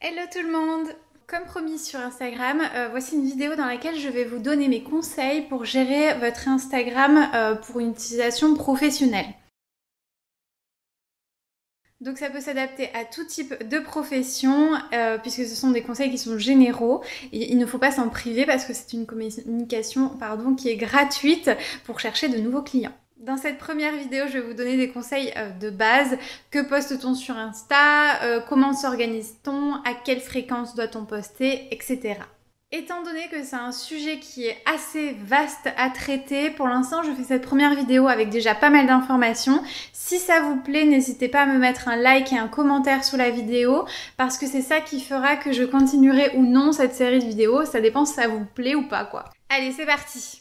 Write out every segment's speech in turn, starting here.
Hello tout le monde! Comme promis sur Instagram, voici une vidéo dans laquelle je vais vous donner mes conseils pour gérer votre Instagram pour une utilisation professionnelle. Donc ça peut s'adapter à tout type de profession puisque ce sont des conseils qui sont généraux et il ne faut pas s'en priver parce que c'est une communication qui est gratuite pour chercher de nouveaux clients. Dans cette première vidéo, je vais vous donner des conseils de base. Que poste-t-on sur Insta? Comment s'organise-t-on? À quelle fréquence doit-on poster? Etc. Étant donné que c'est un sujet qui est assez vaste à traiter, pour l'instant je fais cette première vidéo avec déjà pas mal d'informations. Si ça vous plaît, n'hésitez pas à me mettre un like et un commentaire sous la vidéo parce que c'est ça qui fera que je continuerai ou non cette série de vidéos. Ça dépend si ça vous plaît ou pas quoi. Allez, c'est parti!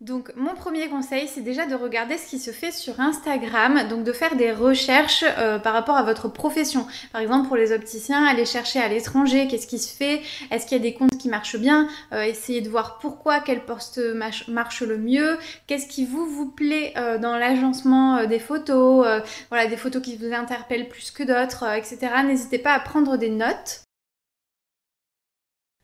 Donc mon premier conseil, c'est déjà de regarder ce qui se fait sur Instagram, donc de faire des recherches par rapport à votre profession. Par exemple pour les opticiens, allez chercher à l'étranger, qu'est-ce qui se fait, est-ce qu'il y a des comptes qui marchent bien, essayez de voir pourquoi, quel poste marche le mieux, qu'est-ce qui vous plaît dans l'agencement des photos, voilà, des photos qui vous interpellent plus que d'autres, etc. N'hésitez pas à prendre des notes.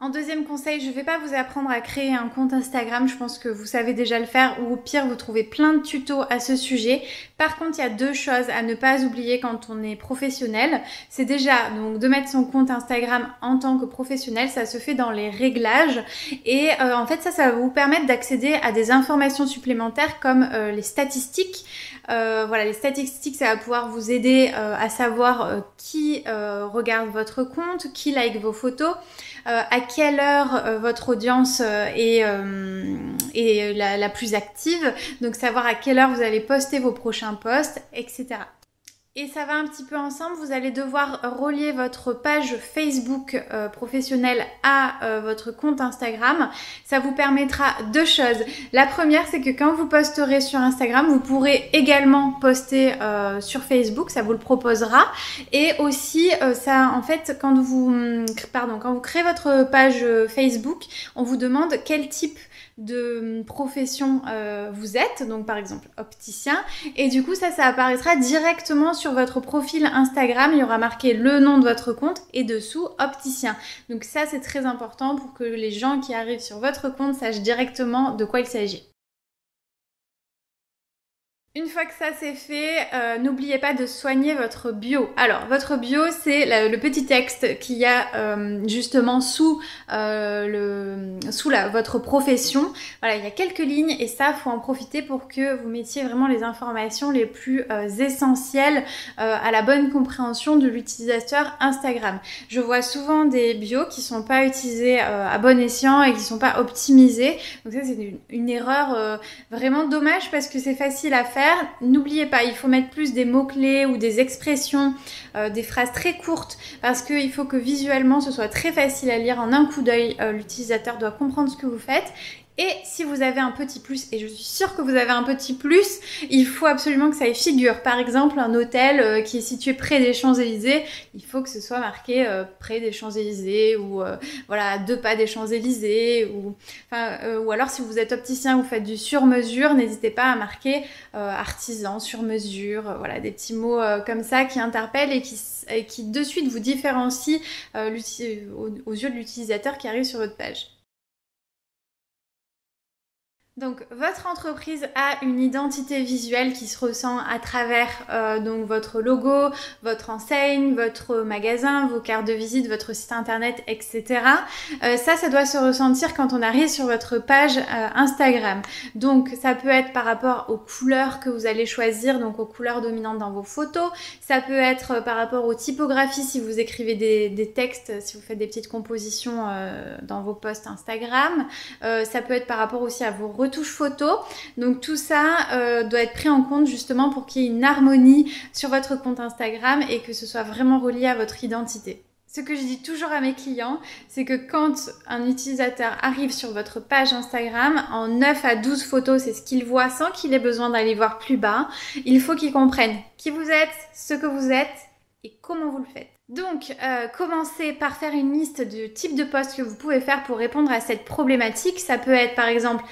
En deuxième conseil, je ne vais pas vous apprendre à créer un compte Instagram, je pense que vous savez déjà le faire ou au pire vous trouvez plein de tutos à ce sujet. Par contre, il y a deux choses à ne pas oublier quand on est professionnel. C'est déjà donc de mettre son compte Instagram en tant que professionnel, ça se fait dans les réglages et en fait ça va vous permettre d'accéder à des informations supplémentaires comme les statistiques. Voilà, les statistiques, ça va pouvoir vous aider à savoir qui regarde votre compte, qui like vos photos, à quelle heure votre audience est la plus active, donc savoir à quelle heure vous allez poster vos prochains posts, etc. Et ça va un petit peu ensemble, vous allez devoir relier votre page Facebook professionnelle à votre compte Instagram. Ça vous permettra deux choses. La première, c'est que quand vous posterez sur Instagram, vous pourrez également poster sur Facebook, ça vous le proposera. Et aussi, ça, en fait, quand vous créez votre page Facebook, on vous demande quel type de profession vous êtes, donc par exemple opticien, et du coup ça apparaîtra directement sur votre profil Instagram, il y aura marqué le nom de votre compte et dessous opticien. Donc ça c'est très important pour que les gens qui arrivent sur votre compte sachent directement de quoi il s'agit. Une fois que ça c'est fait, n'oubliez pas de soigner votre bio. Alors, votre bio, c'est le petit texte qu'il y a justement sous votre profession. Voilà, il y a quelques lignes et ça, faut en profiter pour que vous mettiez vraiment les informations les plus essentielles à la bonne compréhension de l'utilisateur Instagram. Je vois souvent des bios qui sont pas utilisés à bon escient et qui sont pas optimisés. Donc ça, c'est une erreur vraiment dommage parce que c'est facile à faire. N'oubliez pas, il faut mettre plus des mots-clés ou des expressions, des phrases très courtes parce qu'il faut que visuellement ce soit très facile à lire en un coup d'œil. L'utilisateur doit comprendre ce que vous faites. Et si vous avez un petit plus, et je suis sûre que vous avez un petit plus, il faut absolument que ça y figure. Par exemple, un hôtel qui est situé près des Champs-Élysées, il faut que ce soit marqué près des Champs-Élysées ou voilà, à 2 pas des Champs-Élysées. Ou alors si vous êtes opticien, vous faites du sur-mesure, n'hésitez pas à marquer artisan, sur-mesure, voilà, des petits mots comme ça qui interpellent et qui de suite vous différencient aux yeux de l'utilisateur qui arrive sur votre page. Donc votre entreprise a une identité visuelle qui se ressent à travers donc votre logo, votre enseigne, votre magasin, vos cartes de visite, votre site internet, etc. Ça doit se ressentir quand on arrive sur votre page Instagram. Donc ça peut être par rapport aux couleurs que vous allez choisir, donc aux couleurs dominantes dans vos photos. Ça peut être par rapport aux typographies si vous écrivez des textes, si vous faites des petites compositions dans vos posts Instagram. Ça peut être par rapport aussi à vos retouches photos. Donc tout ça doit être pris en compte justement pour qu'il y ait une harmonie sur votre compte Instagram et que ce soit vraiment relié à votre identité. Ce que je dis toujours à mes clients, c'est que quand un utilisateur arrive sur votre page Instagram, en 9 à 12 photos, c'est ce qu'il voit sans qu'il ait besoin d'aller voir plus bas, il faut qu'il comprenne qui vous êtes, ce que vous êtes et comment vous le faites. Donc, commencez par faire une liste du type de posts que vous pouvez faire pour répondre à cette problématique. Ça peut être par exemple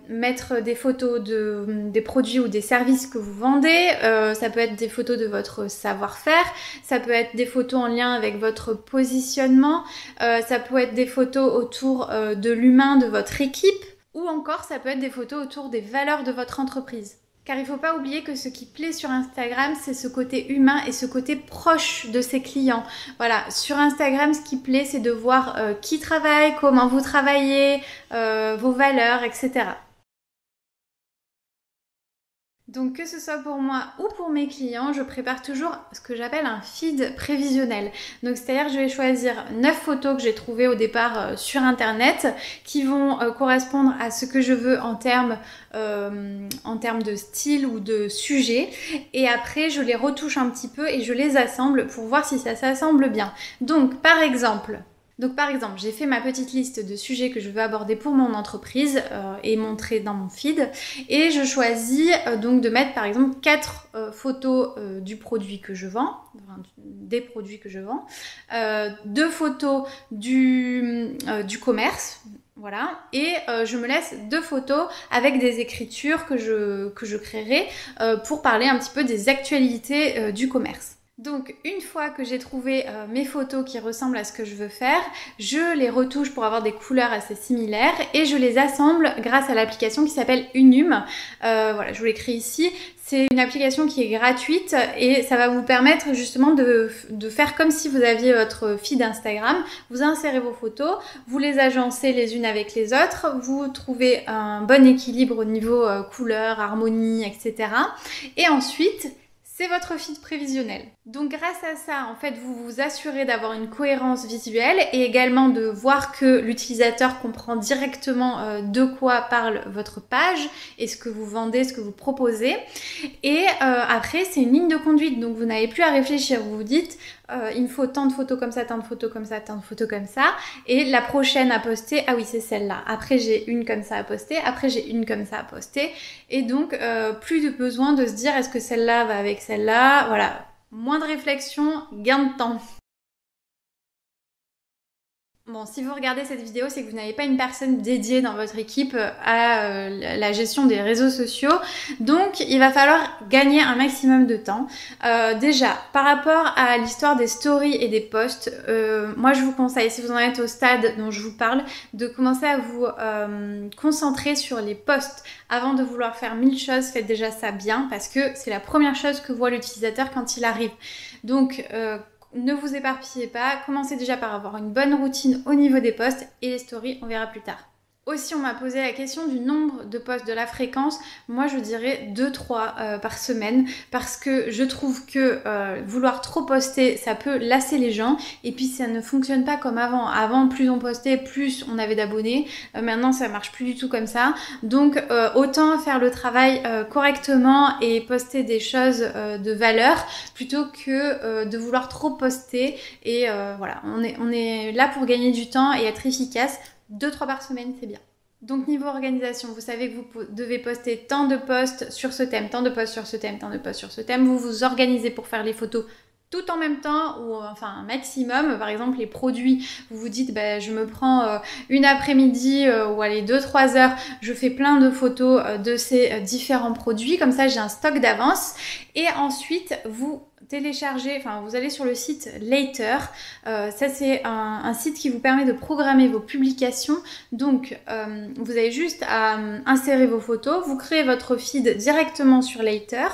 mettre des photos des produits ou des services que vous vendez, ça peut être des photos de votre savoir-faire, ça peut être des photos en lien avec votre positionnement, ça peut être des photos autour de l'humain de votre équipe, ou encore ça peut être des photos autour des valeurs de votre entreprise. Car il ne faut pas oublier que ce qui plaît sur Instagram, c'est ce côté humain et ce côté proche de ses clients. Voilà, sur Instagram, ce qui plaît, c'est de voir qui travaille, comment vous travaillez, vos valeurs, etc. Donc que ce soit pour moi ou pour mes clients, je prépare toujours ce que j'appelle un feed prévisionnel. Donc c'est-à-dire que je vais choisir 9 photos que j'ai trouvées au départ sur internet qui vont correspondre à ce que je veux en termes de style ou de sujet. Et après je les retouche un petit peu et je les assemble pour voir si ça s'assemble bien. Donc par exemple, j'ai fait ma petite liste de sujets que je veux aborder pour mon entreprise et montrer dans mon feed. Et je choisis donc de mettre par exemple 4 photos du produit que je vends, enfin, des produits que je vends, 2 photos du commerce. Voilà, et je me laisse 2 photos avec des écritures que je créerai pour parler un petit peu des actualités du commerce. Donc une fois que j'ai trouvé mes photos qui ressemblent à ce que je veux faire, je les retouche pour avoir des couleurs assez similaires et je les assemble grâce à l'application qui s'appelle Unum. Voilà, je vous l'écris ici. C'est une application qui est gratuite et ça va vous permettre justement de faire comme si vous aviez votre feed Instagram. Vous insérez vos photos, vous les agencez les unes avec les autres, vous trouvez un bon équilibre au niveau couleur, harmonie, etc. Et ensuite, c'est votre feed prévisionnel. Donc grâce à ça, en fait, vous vous assurez d'avoir une cohérence visuelle et également de voir que l'utilisateur comprend directement de quoi parle votre page et ce que vous vendez, ce que vous proposez. Et après, c'est une ligne de conduite, donc vous n'avez plus à réfléchir. Vous vous dites, il me faut tant de photos comme ça, tant de photos comme ça, tant de photos comme ça. Et la prochaine à poster, ah oui, c'est celle-là. Après, j'ai une comme ça à poster. Après, j'ai une comme ça à poster. Et donc, plus de besoin de se dire, est-ce que celle-là va avec celle-là? Voilà. Moins de réflexion, gain de temps. Bon, si vous regardez cette vidéo, c'est que vous n'avez pas une personne dédiée dans votre équipe à la gestion des réseaux sociaux. Donc, il va falloir gagner un maximum de temps. Déjà, par rapport à l'histoire des stories et des posts, moi je vous conseille, si vous en êtes au stade dont je vous parle, de commencer à vous concentrer sur les posts. Avant de vouloir faire 1000 choses, faites déjà ça bien parce que c'est la première chose que voit l'utilisateur quand il arrive. Donc, ne vous éparpillez pas, commencez déjà par avoir une bonne routine au niveau des posts et les stories, on verra plus tard. Aussi, on m'a posé la question du nombre de posts, de la fréquence. Moi, je dirais 2-3 par semaine parce que je trouve que vouloir trop poster, ça peut lasser les gens et puis ça ne fonctionne pas comme avant. Avant, plus on postait, plus on avait d'abonnés. Maintenant, ça marche plus du tout comme ça. Donc, autant faire le travail correctement et poster des choses de valeur plutôt que de vouloir trop poster. Et voilà, on est là pour gagner du temps et être efficace. 2-3 par semaine, c'est bien. Donc niveau organisation, vous savez que vous devez poster tant de posts sur ce thème, tant de posts sur ce thème, tant de posts sur ce thème. Vous vous organisez pour faire les photos tout en même temps ou enfin un maximum. Par exemple les produits, vous vous dites je me prends une après-midi ou allez 2-3 heures, je fais plein de photos de ces différents produits. Comme ça j'ai un stock d'avance et ensuite vous télécharger, enfin vous allez sur le site Later, ça c'est un site qui vous permet de programmer vos publications, donc vous avez juste à insérer vos photos, vous créez votre feed directement sur Later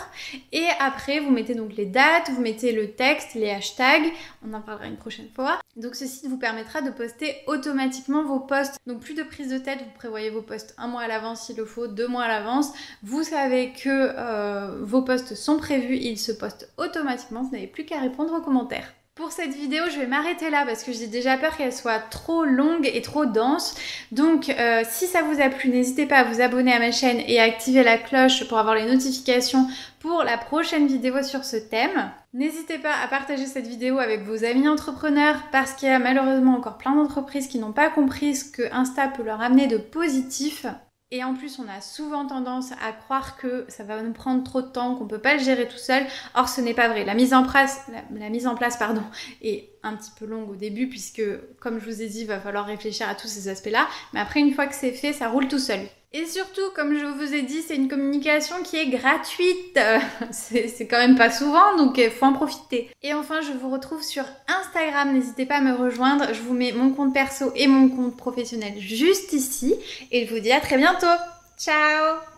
et après vous mettez donc les dates, vous mettez le texte, les hashtags, on en parlera une prochaine fois. Donc ce site vous permettra de poster automatiquement vos posts, donc plus de prise de tête, vous prévoyez vos posts 1 mois à l'avance s'il le faut, 2 mois à l'avance, vous savez que vos posts sont prévus, ils se postent automatiquement, vous n'avez plus qu'à répondre aux commentaires. Pour cette vidéo, je vais m'arrêter là parce que j'ai déjà peur qu'elle soit trop longue et trop dense. Donc, si ça vous a plu, n'hésitez pas à vous abonner à ma chaîne et à activer la cloche pour avoir les notifications pour la prochaine vidéo sur ce thème. N'hésitez pas à partager cette vidéo avec vos amis entrepreneurs parce qu'il y a malheureusement encore plein d'entreprises qui n'ont pas compris ce que Insta peut leur amener de positif. Et en plus, on a souvent tendance à croire que ça va nous prendre trop de temps, qu'on peut pas le gérer tout seul. Or, ce n'est pas vrai. La mise en place, pardon, est un petit peu longue au début puisque, comme je vous ai dit, il va falloir réfléchir à tous ces aspects-là. Mais après, une fois que c'est fait, ça roule tout seul. Et surtout, comme je vous ai dit, c'est une communication qui est gratuite. C'est quand même pas souvent, donc il faut en profiter. Et enfin, je vous retrouve sur Instagram. N'hésitez pas à me rejoindre. Je vous mets mon compte perso et mon compte professionnel juste ici. Et je vous dis à très bientôt. Ciao!